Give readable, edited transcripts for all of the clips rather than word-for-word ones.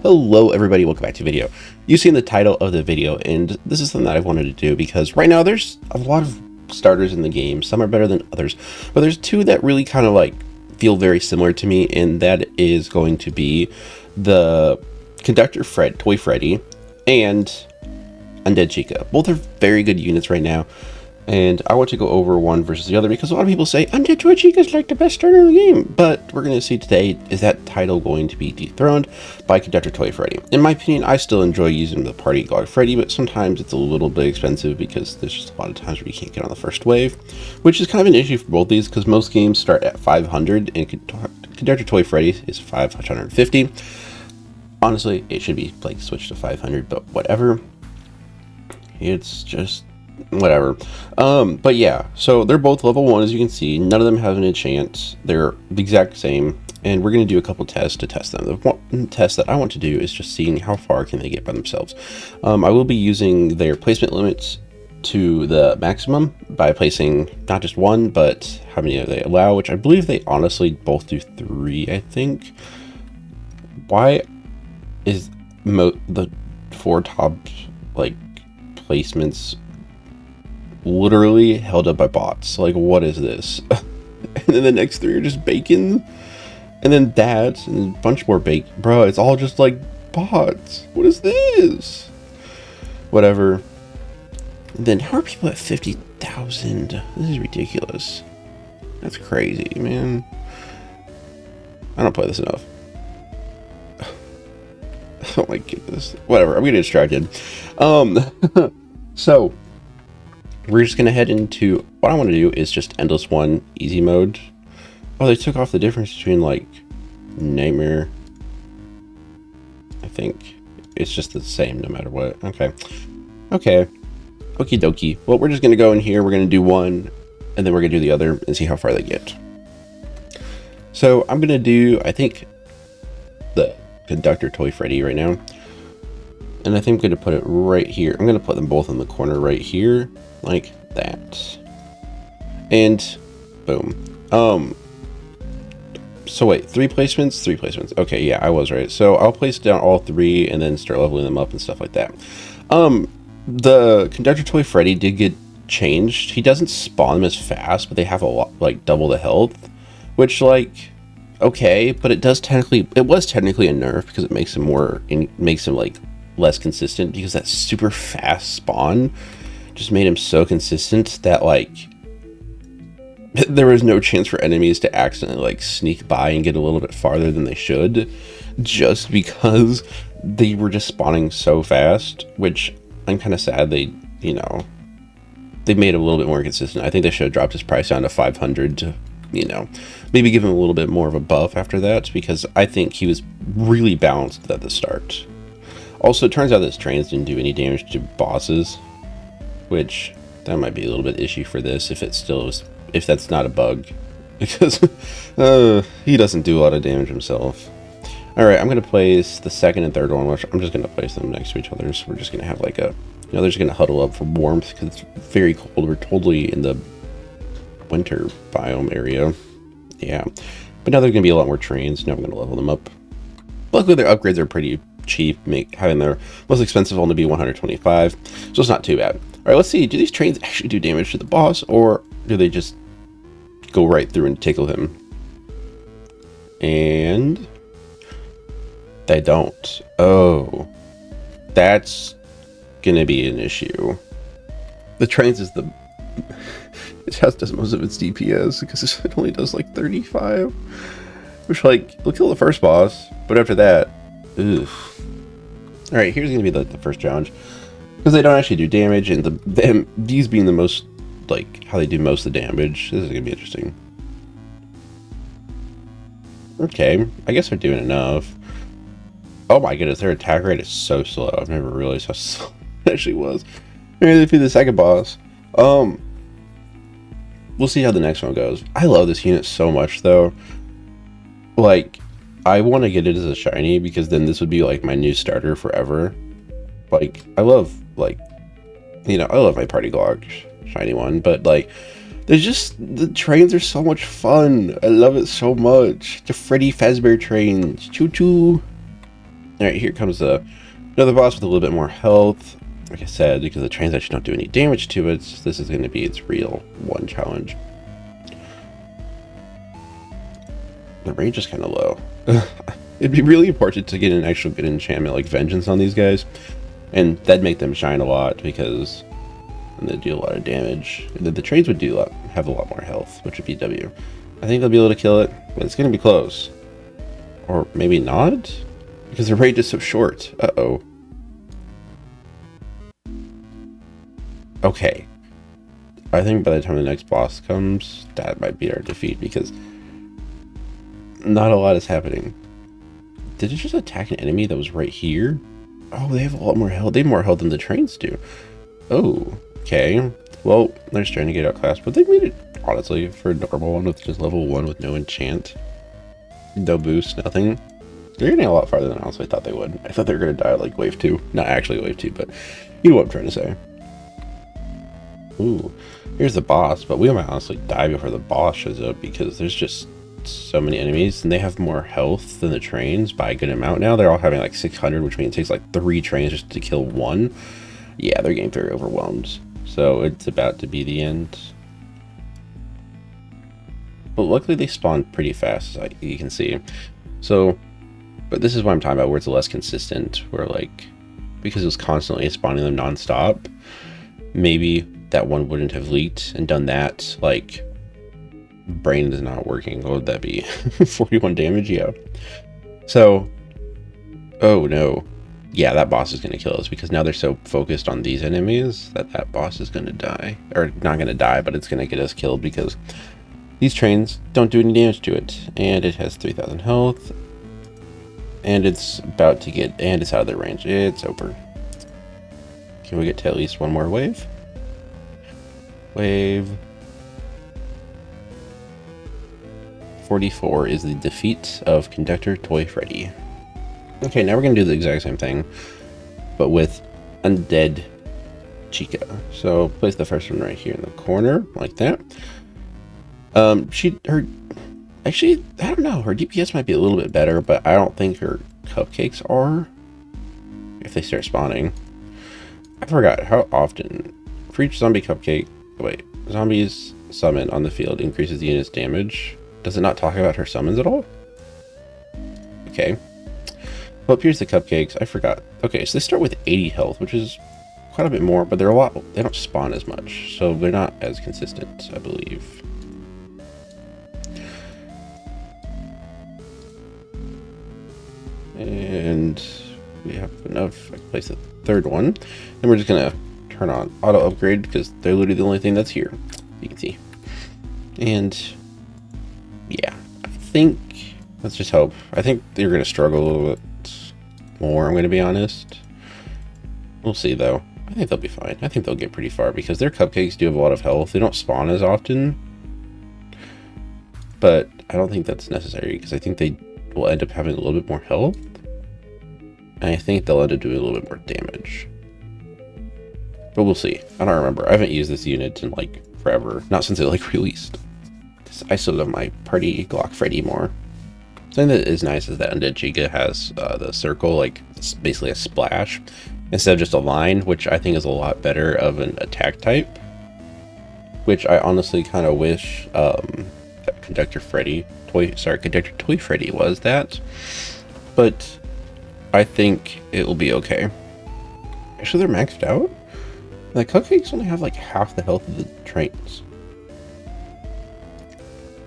Hello everybody, welcome back to the video. You've seen the title of the video, and this is something that I wanted to do because right now there's a lot of starters in the game. Some are better than others, but there's two that really kind of like feel very similar to me, and that is going to be the Conductor Toy Freddy and Undead Chica. Both are very good units right now, and I want to go over one versus the other because a lot of people say Undead Toy Chica is like the best starter in the game, but we're going to see today, is that title going to be dethroned by Conductor Toy Freddy? In my opinion, I still enjoy using the Party Dog Freddy, but sometimes it's a little bit expensive because there's just a lot of times where you can't get on the first wave, which is kind of an issue for both these because most games start at 500 and Conductor Toy Freddy is 550. Honestly, it should be like switched to 500, but whatever. It's just whatever. But yeah, so they're both level 1, as you can see. None of them have an enchant. They're the exact same, and we're going to do a couple tests to test them. The one test that I want to do is just seeing how far can they get by themselves. I will be using their placement limits to the maximum by placing not just one, but how many they allow, which I believe they honestly both do 3, I think. Why is the 4 top like placements literally held up by bots? Like, what is this? And then the next 3 are just bacon, and then that, and a bunch more bacon. Bro, it's all just like bots. What is this? Whatever. And then how are people at 50,000? This is ridiculous. That's crazy, man. I don't play this enough. Oh my goodness. Whatever, I'm getting distracted. So we're just gonna head into what I want to do is just endless one easy mode. Oh, they took off the difference between like nightmare. I think it's just the same no matter what. Okay, okie dokie. Well, we're just gonna go in here, we're gonna do one, and then we're gonna do the other and see how far they get. So I'm gonna do, I think, the Conductor Toy Freddy right now, and I think I'm going to put it right here. I'm going to put them both in the corner right here like that, and boom. So wait, 3 placements. Okay, yeah, I was right. So I'll place down all 3 and then start leveling them up and stuff like that. The Conductor Toy Freddy did get changed. He doesn't spawn them as fast, but they have a lot, like double the health, which, like, okay, but it was technically a nerf because it makes him like less consistent, because that super fast spawn just made him so consistent that like there was no chance for enemies to accidentally like sneak by and get a little bit farther than they should, just because they were just spawning so fast, which I'm kind of sad they, you know, they made it a little bit more consistent. I think they should have dropped his price down to 500 to, you know, maybe give him a little bit more of a buff after that, because I think he was really balanced at the start. Also, it turns out this trains didn't do any damage to bosses, which that might be a little bit issue for this if that's not a bug, because he doesn't do a lot of damage himself. Alright, I'm going to place the second and third one, which I'm just going to place them next to each other, so we're just going to have like a, you know, they're just going to huddle up for warmth because it's very cold. We're totally in the winter biome area. Yeah, but now there's gonna be a lot more trains. Now I'm gonna level them up. Luckily their upgrades are pretty cheap, having their most expensive only be 125, so it's not too bad. All right, let's see, do these trains actually do damage to the boss, or do they just go right through and tickle him? And they don't. Oh, that's gonna be an issue. The trains is the it does most of its DPS because it only does like 35, which, like, it'll kill the first boss, but after that, oof. All right, here's gonna be the first challenge, because they don't actually do damage, and these being the most, like, how they do most of the damage. This is gonna be interesting. Okay, I guess they're doing enough. Oh my goodness, their attack rate is so slow. I've never realized how slow it actually was. Maybe they beat the second boss. We'll see how the next one goes. I love this unit so much, though. Like, I want to get it as a shiny, because then this would be like my new starter forever. Like, I love, like, you know, I love my Party Glock shiny one, but like, there's just, the trains are so much fun. I love it so much. The Freddy Fazbear trains. Choo choo. Alright, here comes another boss with a little bit more health. Like I said, because the trains actually don't do any damage to it, this is going to be its real one challenge. The range is kind of low. It'd be really important to get an actual good enchantment like Vengeance on these guys. And that'd make them shine a lot because they'd do a lot of damage. And then the trains would have a lot more health, which would be W. I think they'll be able to kill it, but it's going to be close. Or maybe not? Because the range is so short. Uh-oh. Okay. I think by the time the next boss comes, that might be our defeat because not a lot is happening. Did it just attack an enemy that was right here? Oh, they have a lot more health. They have more health than the trains do. Oh, okay. Well, they're just trying to get outclassed, but they made it, honestly, for a normal one with just level 1 with no enchant. No boost, nothing. They're getting a lot farther than I honestly thought they would. I thought they were going to die at like wave 2. Not actually wave 2, but you know what I'm trying to say. Ooh, here's the boss, but we might honestly die before the boss shows up because there's just so many enemies and they have more health than the trains by a good amount now. They're all having like 600, which means it takes like 3 trains just to kill one. Yeah, they're getting very overwhelmed. So it's about to be the end. But luckily they spawn pretty fast, as you can see. So, but this is what I'm talking about, where it's less consistent, where like, because it was constantly spawning them non-stop, maybe that one wouldn't have leaked and done that. Like, brain is not working. What would that be? 41 damage? Yeah. So, oh no. Yeah, that boss is going to kill us because now they're so focused on these enemies that boss is going to die. Or not going to die, but it's going to get us killed because these trains don't do any damage to it. And it has 3,000 health. And it's about to get, and it's out of their range. It's over. Can we get to at least one more wave? Wave 44 is the defeat of Conductor Toy Freddy. Okay, now we're going to do the exact same thing, but with Undead Chica. So place the first one right here in the corner, like that. Actually, I don't know, her DPS might be a little bit better, but I don't think her cupcakes are, if they start spawning. I forgot how often. For each zombie cupcake, wait, zombies summon on the field increases the unit's damage. Does it not talk about her summons at all? Okay. Well, here's the cupcakes. I forgot. Okay, so they start with 80 health, which is quite a bit more, but they're they don't spawn as much, so they're not as consistent, I believe. And we have enough. I can place the third one. Then we're just gonna turn on auto upgrade because they're literally the only thing that's here. You can see. And yeah, I think let's just hope. I think they're gonna struggle a little bit more. I'm gonna be honest. We'll see though. I think they'll be fine. I think they'll get pretty far because their cupcakes do have a lot of health. They don't spawn as often, but I don't think that's necessary because I think they will end up having a little bit more health. And I think they'll end up doing a little bit more damage. But we'll see. I don't remember. I haven't used this unit in like forever. Not since it like released. I still love my party Glock Freddy more. Something that is nice is that Undead Chica has the circle, like it's basically a splash instead of just a line, which I think is a lot better of an attack type. Which I honestly kind of wish that Conductor Toy Freddy was that. But I think it will be okay. Actually, they're maxed out. The cupcakes only have like half the health of the trains.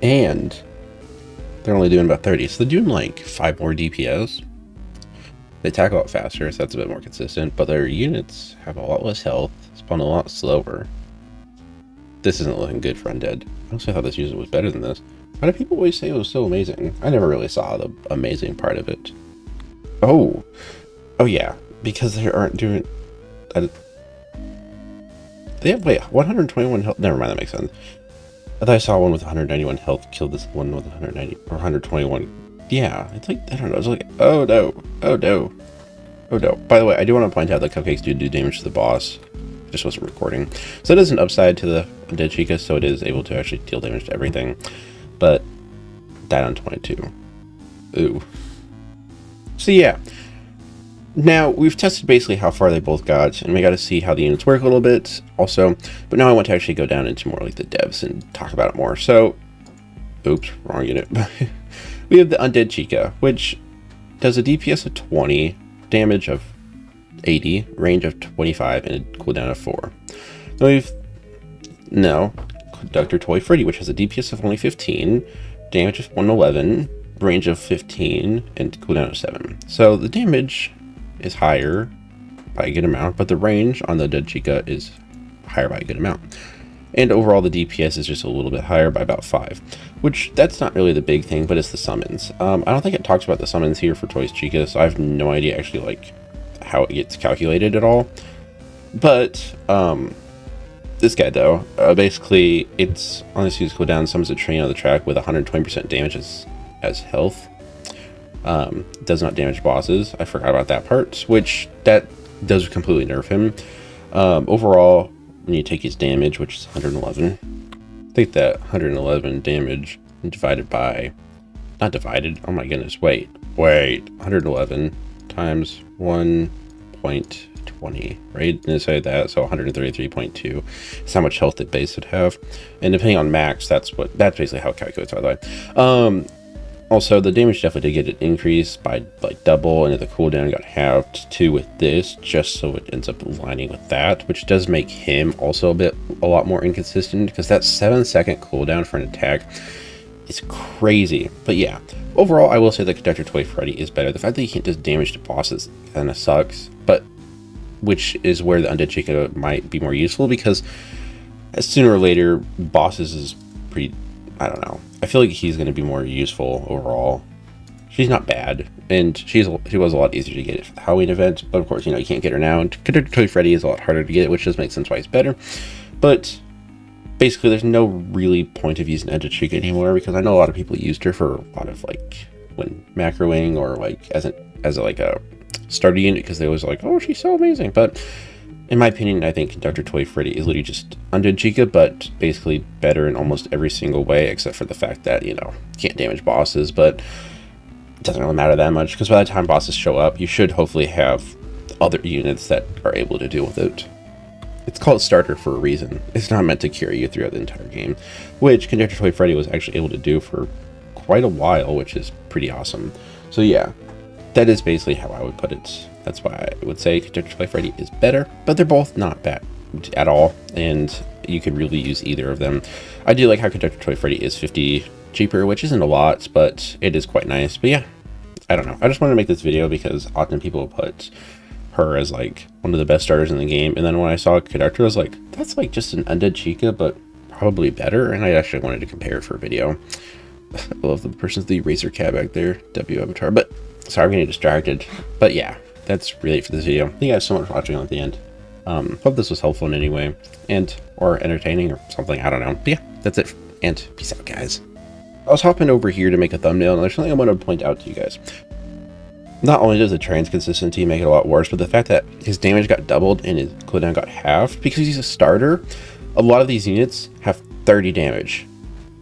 And they're only doing about 30, so they're doing like 5 more DPS. They attack a lot faster, so that's a bit more consistent, but their units have a lot less health, spawn a lot slower. This isn't looking good for Undead. I also thought this unit was better than this. Why do people always say it was so amazing? I never really saw the amazing part of it. Oh yeah, because they aren't doing... They have, wait, 121 health? Never mind, that makes sense. I thought I saw one with 191 health kill this one with 190 or 121. Yeah, it's like, I don't know, it's like, oh no, oh no, oh no. By the way, I do want to point out that cupcakes do damage to the boss. I just wasn't recording. So it is an upside to the Undead Chica, so it is able to actually deal damage to everything. But that on 22. Ooh. So yeah, Now, we've tested basically how far they both got, and we got to see how the units work a little bit also, but now I want to actually go down into more like the devs and talk about it more. So, oops, wrong unit. We have the Undead Chica, which does a DPS of 20, damage of 80, range of 25, and a cooldown of 4. Then we've Conductor Toy Freddy, which has a DPS of only 15, damage of 111, range of 15, and cooldown of 7. So the damage is higher by a good amount, but the range on the Undead Chica is higher by a good amount. And overall, the DPS is just a little bit higher by about 5, which that's not really the big thing, but it's the summons. I don't think it talks about the summons here for Toy Chica, so I have no idea actually like how it gets calculated at all. But this guy though, basically it's on this use cooldown, summons a train on the track with 120% damage as health. Does not damage bosses. I forgot about that part, which that does completely nerf him. Overall, when you take his damage, which is 111, I think that 111 damage divided by, not divided, oh my goodness, wait, 111 times 1.20, right? Didn't say that, so 133.2 is how much health the base would have, and depending on max, that's basically how it calculates, by the way. Also, the damage definitely did get an increase by like double, and the cooldown got halved too with this, just so it ends up aligning with that, which does make him also a lot more inconsistent, because that 7-second cooldown for an attack is crazy. But yeah, overall, I will say that Conductor Toy Freddy is better. The fact that he can't just damage to bosses kind of sucks, but which is where the Undead Chica might be more useful, because sooner or later, bosses is pretty, I don't know. I feel like he's going to be more useful overall. She's not bad, and she was a lot easier to get for the Halloween event, but of course, you know, you can't get her now, and Conductor Toy Freddy is a lot harder to get, which does make sense why he's better. But basically, there's no really point of using Undead Chica anymore, because I know a lot of people used her for a lot of like when macroing or like as a starter unit, because they was like, oh, she's so amazing. But in my opinion, I think Conductor Toy Freddy is literally just Undead Chica, but basically better in almost every single way, except for the fact that, you know, can't damage bosses, but it doesn't really matter that much, because by the time bosses show up, you should hopefully have other units that are able to deal with it. It's called starter for a reason. It's not meant to carry you throughout the entire game, which Conductor Toy Freddy was actually able to do for quite a while, which is pretty awesome. So yeah, that is basically how I would put it. That's why I would say Conductor Toy Freddy is better, but they're both not bad at all, and you could really use either of them. I do like how Conductor Toy Freddy is 50 cheaper, which isn't a lot, but it is quite nice. But yeah, I don't know. I just wanted to make this video because often people put her as like one of the best starters in the game, and then when I saw Conductor, I was like, that's like just an Undead Chica, but probably better, and I actually wanted to compare it for a video. I love the person's the eraser cat back there, W avatar, but sorry, I'm getting distracted. But yeah, that's really it for this video. Thank you guys so much for watching at the end. Hope this was helpful in any way, or entertaining or something, I don't know. But yeah, that's it, and peace out, guys. I was hopping over here to make a thumbnail, and there's something I want to point out to you guys. Not only does the train's consistency make it a lot worse, but the fact that his damage got doubled and his cooldown got halved, because he's a starter, a lot of these units have 30 damage.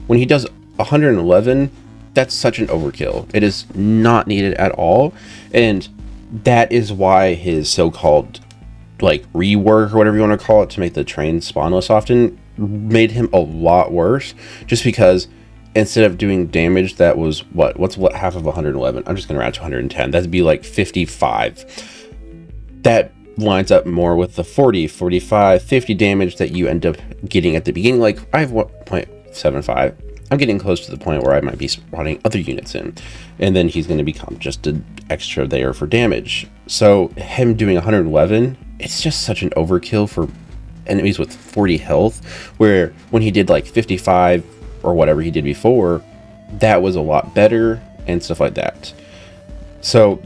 When he does 111, that's such an overkill. It is not needed at all, and that is why his so-called like rework or whatever you want to call it to make the train spawn less often made him a lot worse, just because instead of doing damage that was what's half of 111, I'm just gonna round to 110, that'd be like 55. That lines up more with the 40, 45, 50 damage that you end up getting at the beginning. Like I have 1.75. I'm getting close to the point where I might be spawning other units in, and then he's going to become just an extra there for damage. So him doing 111, it's just such an overkill for enemies with 40 health, where when he did like 55 or whatever he did before, that was a lot better and stuff like that. So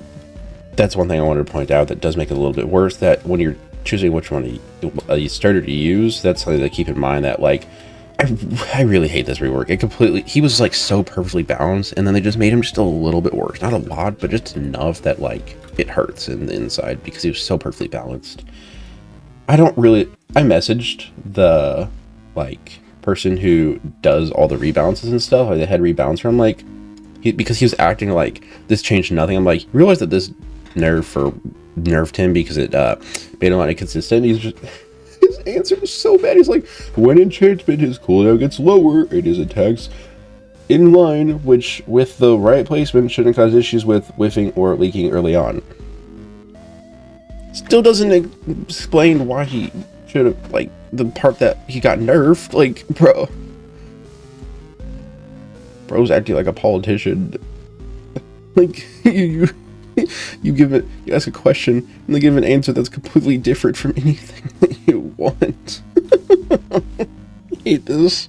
that's one thing I wanted to point out that does make it a little bit worse, that when you're choosing which one a starter to use, that's something to keep in mind, that like I really hate this rework. He was like so perfectly balanced, and then they just made him just a little bit worse. Not a lot, but just enough that like it hurts in the inside, because he was so perfectly balanced. I messaged the like person who does all the rebalances and stuff, like the head rebalancer. I'm like, because he was acting like this changed nothing. I'm like, realize that this nerf for nerfed him because it made him inconsistent. He's just his answer is so bad. He's like, when enchantment his cooldown gets lower, it is attacks in line, which with the right placement shouldn't cause issues with whiffing or leaking early on. Still doesn't explain why he should have, like, the part that he got nerfed. Like, bro's acting like a politician. Like, you ask a question and they give an answer that's completely different from anything that you want. I hate this.